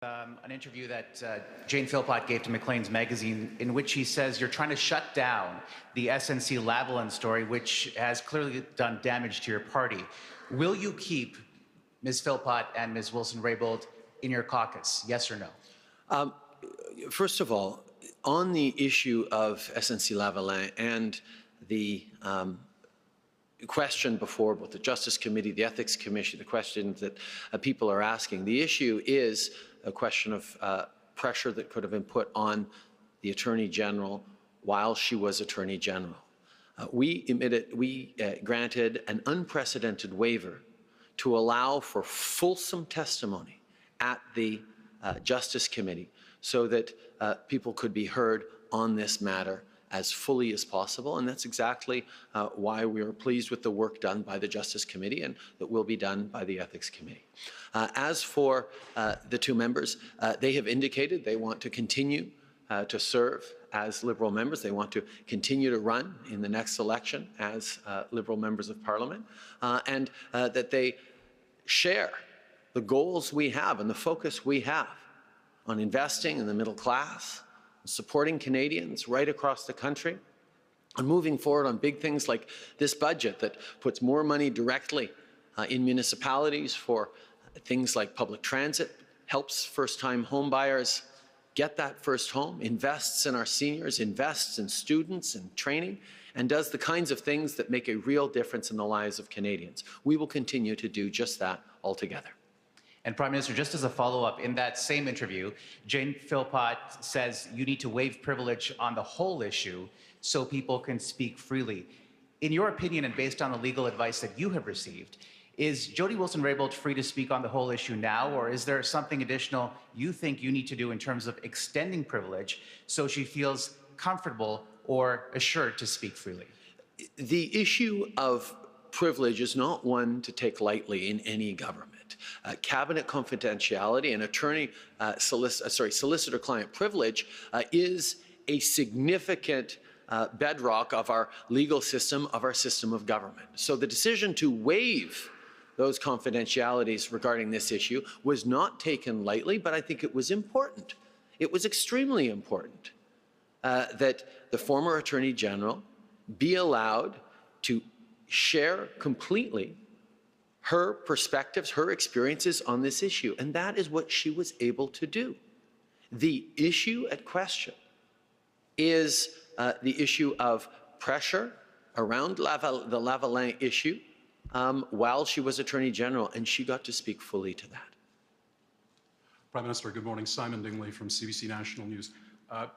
An interview that Jane Philpott gave to Maclean's magazine, in which he says you're trying to shut down the SNC-Lavalin story, which has clearly done damage to your party. Will you keep Ms. Philpott and Ms. Wilson-Raybould in your caucus, yes or no? First of all, on the issue of SNC-Lavalin and the question before both the Justice Committee, the Ethics Commission, the questions that people are asking, the issue is a question of pressure that could have been put on the Attorney General while she was Attorney General. We granted an unprecedented waiver to allow for fulsome testimony at the Justice Committee so that people could be heard on this matter as fully as possible, and that's exactly why we are pleased with the work done by the Justice Committee and that will be done by the Ethics Committee. As for the two members, they have indicated they want to continue to serve as Liberal members. They want to continue to run in the next election as Liberal members of Parliament, and that they share the goals we have and the focus we have on investing in the middle class, supporting Canadians right across the country, and moving forward on big things like this budget that puts more money directly in municipalities for things like public transit, helps first-time home buyers get that first home, invests in our seniors, invests in students and training, and does the kinds of things that make a real difference in the lives of Canadians. We will continue to do just that altogether. And Prime Minister, just as a follow-up, in that same interview, Jane Philpott says you need to waive privilege on the whole issue so people can speak freely. In your opinion, and based on the legal advice that you have received, is Jody Wilson-Raybould free to speak on the whole issue now, or is there something additional you think you need to do in terms of extending privilege so she feels comfortable or assured to speak freely? The issue of privilege is not one to take lightly in any government. Cabinet confidentiality and solicitor-client privilege is a significant bedrock of our legal system, of our system of government. So the decision to waive those confidentialities regarding this issue was not taken lightly, but I think it was important. It was extremely important that the former Attorney General be allowed to share completely her perspectives, her experiences on this issue, and that is what she was able to do. The issue at question is the issue of pressure around the Lavalin issue while she was Attorney General, and she got to speak fully to that. Prime Minister, good morning. Simon Dingley from CBC National News. Would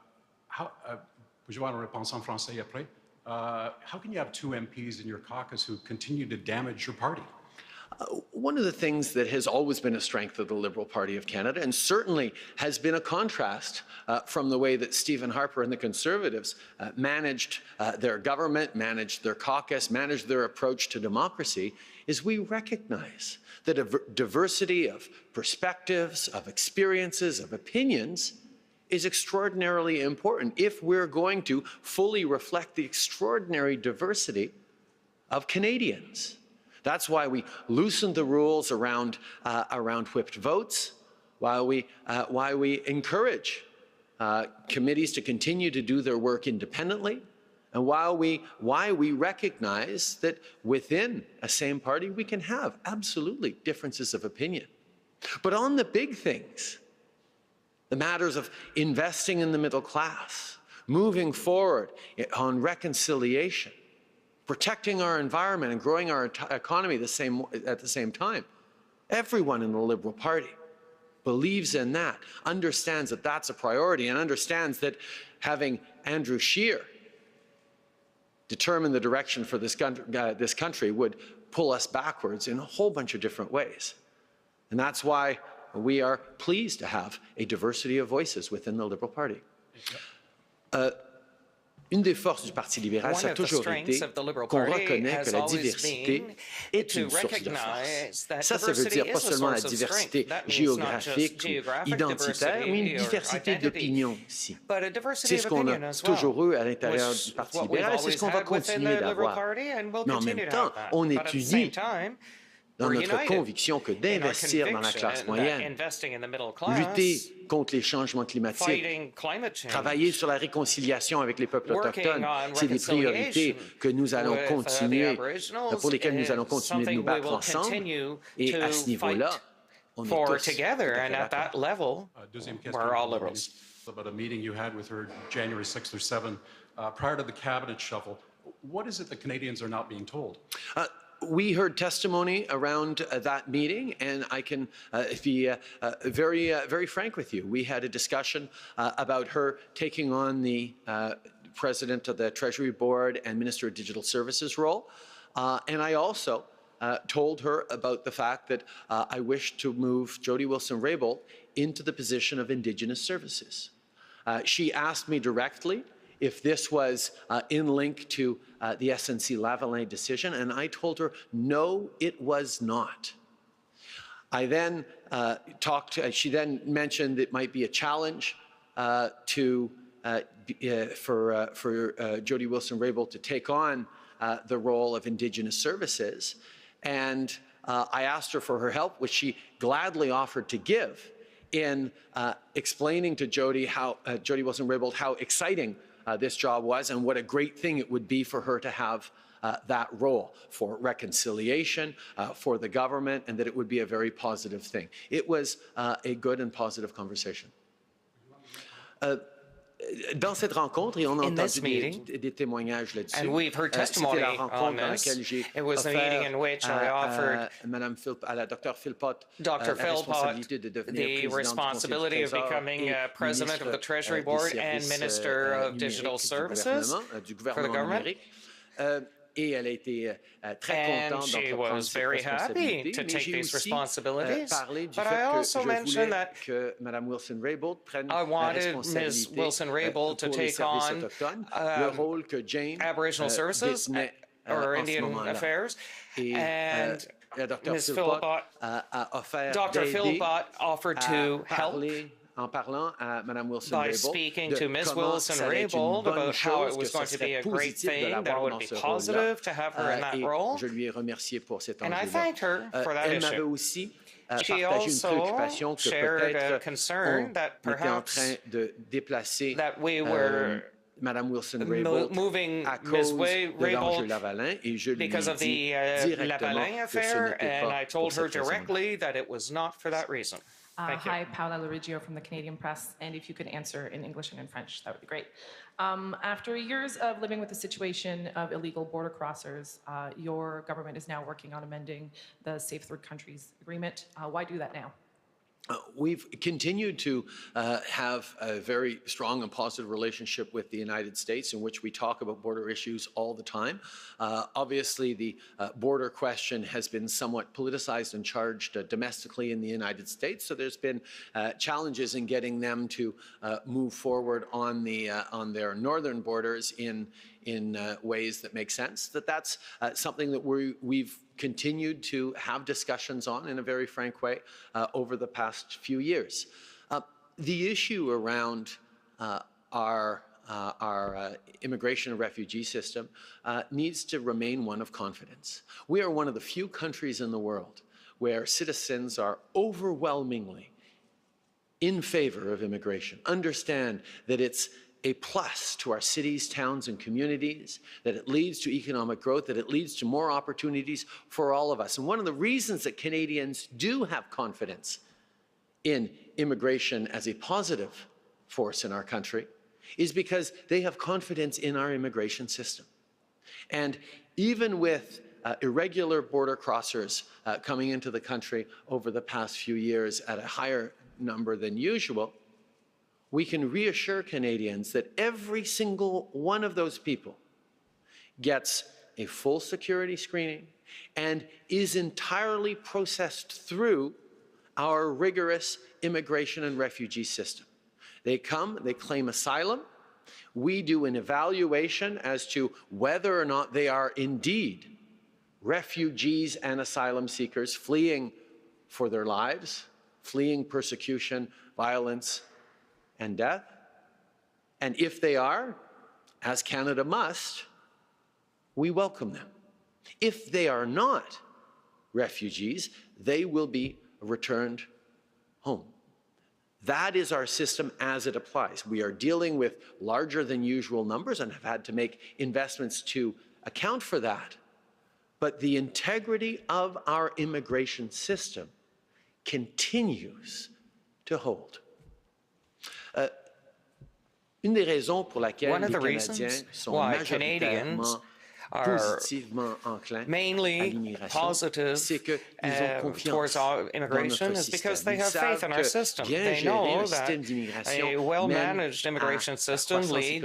you want to réponse en français après? How can you have two MPs in your caucus who continue to damage your party? One of the things that has always been a strength of the Liberal Party of Canada, and certainly has been a contrast from the way that Stephen Harper and the Conservatives managed their government, managed their caucus, managed their approach to democracy, is we recognize that a diversity of perspectives, of experiences, of opinions is extraordinarily important if we're going to fully reflect the extraordinary diversity of Canadians. That's why we loosened the rules around whipped votes, why we encourage committees to continue to do their work independently, and why we recognize that within a same party we can have absolutely differences of opinion. But on the big things, the matters of investing in the middle class, moving forward on reconciliation, protecting our environment and growing our economy at the same time. Everyone in the Liberal Party believes in that, understands that that's a priority, and understands that having Andrew Scheer determine the direction for this country would pull us backwards in a whole bunch of different ways. And that's why we are pleased to have a diversity of voices within the Liberal Party. Une des forces du Parti libéral, ça a toujours été qu'on reconnaît que la diversité est une source de force. Ça veut dire pas seulement la diversité géographique ou identitaire, mais une diversité d'opinions aussi. C'est ce qu'on a toujours eu à l'intérieur du Parti libéral et c'est ce qu'on va continuer d'avoir. Mais en même temps, on est unis dans we're notre united conviction que in our d'investir dans la conviction classe that moyenne, investing in the middle class, lutter contre les changements climatiques, fighting climate change, travailler sur la réconciliation avec les peuples working autochtones, on c'est des priorités reconciliation que nous allons with, continuer, the Aboriginals pour lesquelles nous allons is continuer de nous something we battre will ensemble. continue Et à ce to niveau-là, fight on est for tous together, tout à and fait at that d'accord. level, Deuxième question we're all pour le liberals. ministre about a meeting you had with her January 6th or 7th prior to the cabinet shuffle. What is it that Canadians are not being told? We heard testimony around that meeting, and I can be very frank with you. We had a discussion about her taking on the President of the Treasury Board and Minister of Digital Services role. And I also told her about the fact that I wish to move Jody Wilson-Raybould into the position of Indigenous Services. She asked me directly if this was in link to the SNC-Lavalin decision, and I told her, no, it was not. I then she then mentioned it might be a challenge for Jody Wilson-Raybould to take on the role of Indigenous Services, and I asked her for her help, which she gladly offered to give, in explaining to Jody Wilson-Raybould how exciting this job was and what a great thing it would be for her to have that role for reconciliation, for the government, and that it would be a very positive thing. It was a good and positive conversation. Dans cette rencontre, et on a entendu des témoignages là-dessus, and we've heard testimony c'était la rencontre dans laquelle j'ai offert Madame à la Dr. Philpott la responsabilité de devenir the responsibility of becoming president of the Treasury Board and Minister of Digital Services for the government. Et elle a été très contente d'entreprendre cette responsabilité. Mais j'ai aussi parlé du fait que je voulais que Mme Wilson-Raybould prenne la responsabilité pour les services autochtones, le rôle que Jane détenait en ce moment-là. Et Dr. Philpott a offert d'aider en parlant à Mme Wilson-Raybould, speaking to Ms. Wilson-Raybould about how it was going to be a great thing, that it would be positive to have her in that role. Je lui ai remercié pour cet and I thanked her for that Elle m'avait issue. aussi She also shared a concern that perhaps that we were Madame Wilson-Raybould moving à cause de l'enjeu Lavalin, et je lui ai because of dit the directement Lavalin que ce affair, n'était and pas I told pour her cette raison-là. directly that it was not for that reason. Hi, Paola Lorigio from the Canadian Press, and if you could answer in English and in French, that would be great. After years of living with the situation of illegal border crossers, your government is now working on amending the Safe Third Countries Agreement. Why do that now? We've continued to have a very strong and positive relationship with the United States, in which we talk about border issues all the time. Obviously, the border question has been somewhat politicized and charged domestically in the United States, so there's been challenges in getting them to move forward on their northern borders in ways that make sense. That's something that we've continued to have discussions on in a very frank way over the past few years. The issue around our immigration and refugee system needs to remain one of confidence. We are one of the few countries in the world where citizens are overwhelmingly in favor of immigration, understand that it's a plus to our cities, towns, and communities, that it leads to economic growth, that it leads to more opportunities for all of us. And one of the reasons that Canadians do have confidence in immigration as a positive force in our country is because they have confidence in our immigration system. And even with irregular border crossers coming into the country over the past few years at a higher number than usual, we can reassure Canadians that every single one of those people gets a full security screening and is entirely processed through our rigorous immigration and refugee system. They come, they claim asylum. We do an evaluation as to whether or not they are indeed refugees and asylum seekers fleeing for their lives, fleeing persecution, violence, and death. And if they are, as Canada must, we welcome them. If they are not, refugees, they will be returned home. That is our system as it applies. We are dealing with larger than usual numbers and have had to make investments to account for that. But the integrity of our immigration system continues to hold. Une des raisons pour laquelle les Canadiens sont majoritairement positivement enclins à l'immigration, c'est qu'ils ont confiance dans notre système. Ils savent que bien gérer un système d'immigration mène à la croissance économique,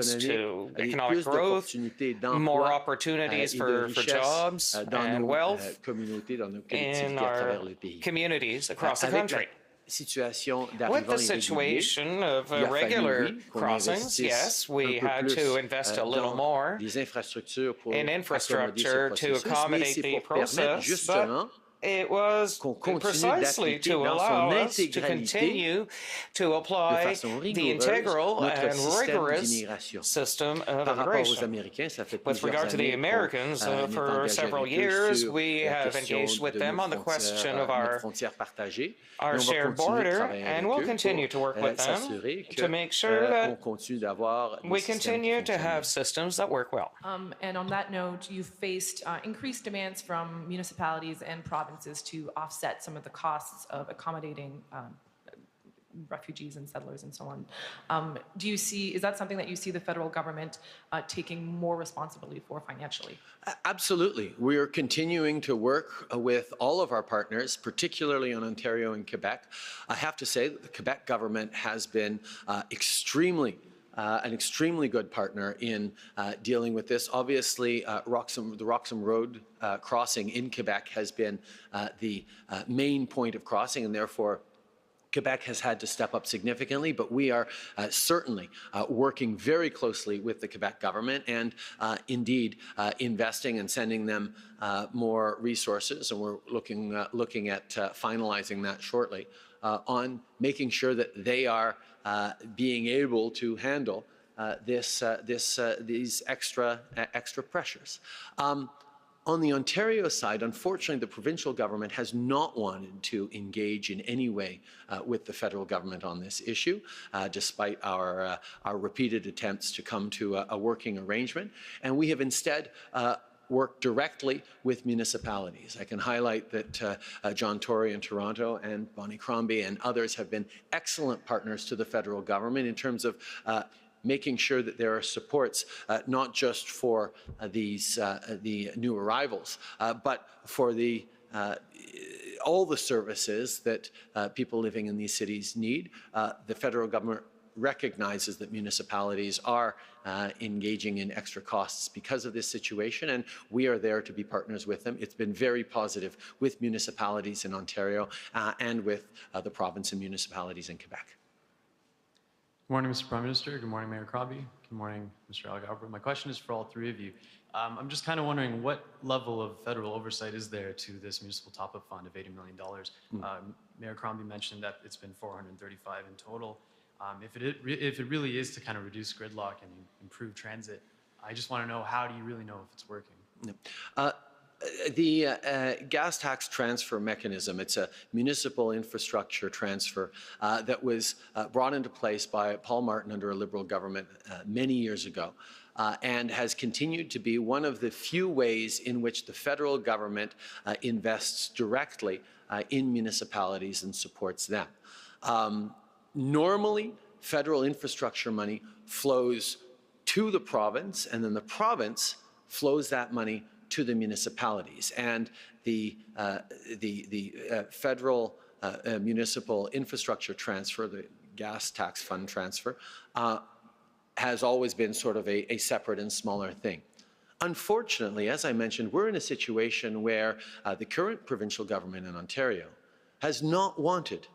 à plus d'opportunités d'emploi et de richesse dans nos communautés, dans nos collectivités à travers le pays. With the situation of regular crossings, yes, we had to invest a little more in infrastructure to accommodate the process, but it was precisely to allow us to continue to apply the integral and rigorous system of immigration. With regard to the Americans, for several years, we have engaged with them on the question of our shared border, and we'll continue to work with them to make sure that we continue to have systems that work well. And on that note, you've faced increased demands from municipalities and provinces to offset some of the costs of accommodating refugees and settlers and so on. Is that something that you see the federal government taking more responsibility for financially? Absolutely. We are continuing to work with all of our partners, particularly in Ontario and Quebec. I have to say that the Quebec government has been an extremely good partner in dealing with this. Obviously, the Roxham Road crossing in Quebec has been the main point of crossing, and therefore Quebec has had to step up significantly, but we are certainly working very closely with the Quebec government and indeed investing and sending them more resources, and we're looking at finalizing that shortly on making sure that they are being able to handle these extra pressures. On the Ontario side, unfortunately, the provincial government has not wanted to engage in any way with the federal government on this issue, despite our repeated attempts to come to a working arrangement. And we have instead work directly with municipalities. I can highlight that John Tory in Toronto and Bonnie Crombie and others have been excellent partners to the federal government in terms of making sure that there are supports not just for the new arrivals, but for all the services that people living in these cities need. The federal government recognizes that municipalities are engaging in extra costs because of this situation, and we are there to be partners with them. It's been very positive with municipalities in Ontario and with the province and municipalities in Quebec. Good morning, Mr. Prime Minister. Good morning, Mayor Crombie. Good morning, Mr. Algarve. My question is for all three of you. I'm just kind of wondering what level of federal oversight is there to this municipal top-up fund of $80 million? Mayor Crombie mentioned that it's been 435 in total. If it really is to kind of reduce gridlock and improve transit, I just want to know, how do you really know if it's working? The gas tax transfer mechanism, it's a municipal infrastructure transfer that was brought into place by Paul Martin under a Liberal government many years ago, and has continued to be one of the few ways in which the federal government invests directly in municipalities and supports them. Normally, federal infrastructure money flows to the province, and then the province flows that money to the municipalities. And the federal municipal infrastructure transfer, the gas tax fund transfer, has always been sort of a separate and smaller thing. Unfortunately, as I mentioned, we're in a situation where the current provincial government in Ontario has not wanted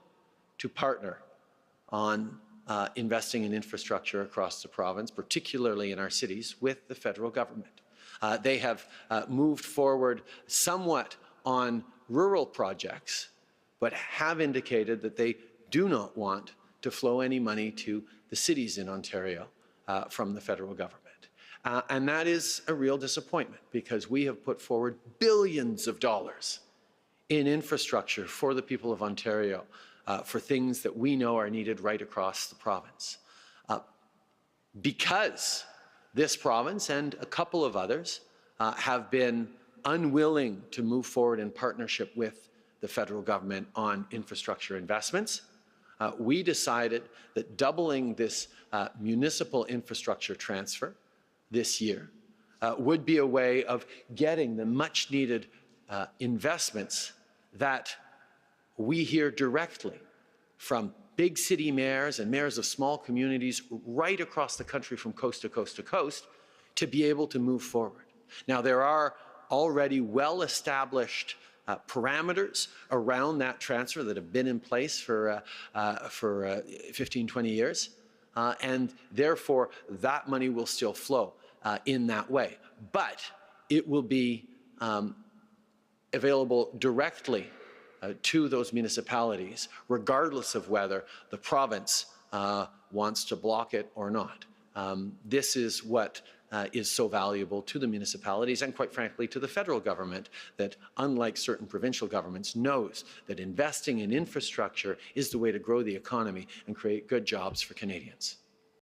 to partner on investing in infrastructure across the province, particularly in our cities, with the federal government. They have moved forward somewhat on rural projects, but have indicated that they do not want to flow any money to the cities in Ontario from the federal government. And that is a real disappointment, because we have put forward billions of dollars in infrastructure for the people of Ontario, for things that we know are needed right across the province. Because this province and a couple of others have been unwilling to move forward in partnership with the federal government on infrastructure investments, we decided that doubling this municipal infrastructure transfer this year would be a way of getting the much-needed investments that we hear directly from big city mayors and mayors of small communities right across the country from coast to coast to coast to be able to move forward. Now, there are already well-established parameters around that transfer that have been in place for 15, 20 years, and therefore that money will still flow in that way. But it will be available directly to those municipalities, regardless of whether the province wants to block it or not. This is what is so valuable to the municipalities and, quite frankly, to the federal government, that, unlike certain provincial governments, knows that investing in infrastructure is the way to grow the economy and create good jobs for Canadians.